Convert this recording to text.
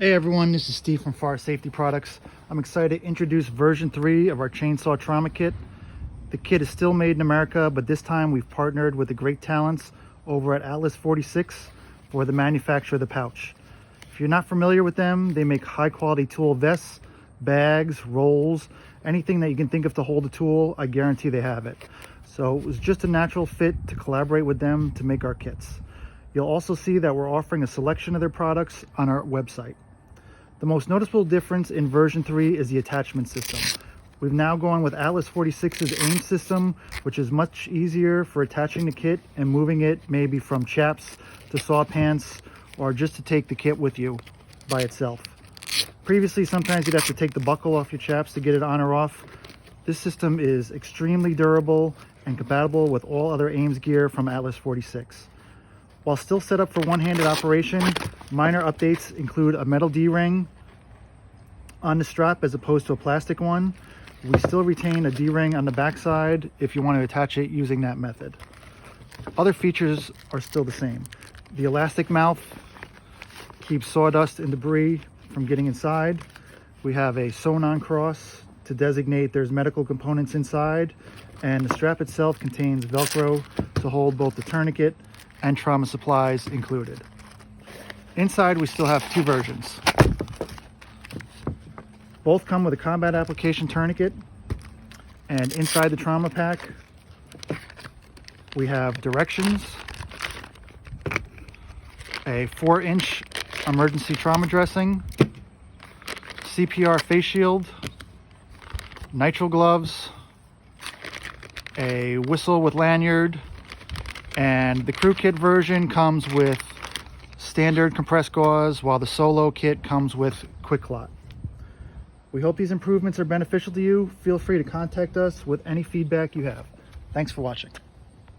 Hey everyone, this is Steve from Fire Safety Products. I'm excited to introduce version 3 of our chainsaw trauma kit. The kit is still made in America, but this time we've partnered with the great talents over at Atlas 46 for the manufacture of the pouch. If you're not familiar with them, they make high quality tool vests, bags, rolls, anything that you can think of to hold a tool. I guarantee they have it. So it was just a natural fit to collaborate with them to make our kits. You'll also see that we're offering a selection of their products on our website. The most noticeable difference in version 3 is the attachment system. We've now gone with Atlas 46's AIM system, which is much easier for attaching the kit and moving it maybe from chaps to saw pants or just to take the kit with you by itself. Previously, sometimes you'd have to take the buckle off your chaps to get it on or off. This system is extremely durable and compatible with all other AIMS gear from Atlas 46. While still set up for one-handed operation, minor updates include a metal D-ring on the strap as opposed to a plastic one. We still retain a D-ring on the backside if you want to attach it using that method. Other features are still the same. The elastic mouth keeps sawdust and debris from getting inside. We have a sewn-on cross to designate there's medical components inside, and the strap itself contains Velcro to hold both the tourniquet and trauma supplies included. Inside, we still have two versions. Both come with a combat application tourniquet, and inside the trauma pack, we have directions, a 4-inch emergency trauma dressing, CPR face shield, nitrile gloves, a whistle with lanyard, and the crew kit version comes with standard compressed gauze, while the solo kit comes with quick clot. We hope these improvements are beneficial to you. Feel free to contact us with any feedback you have. Thanks for watching.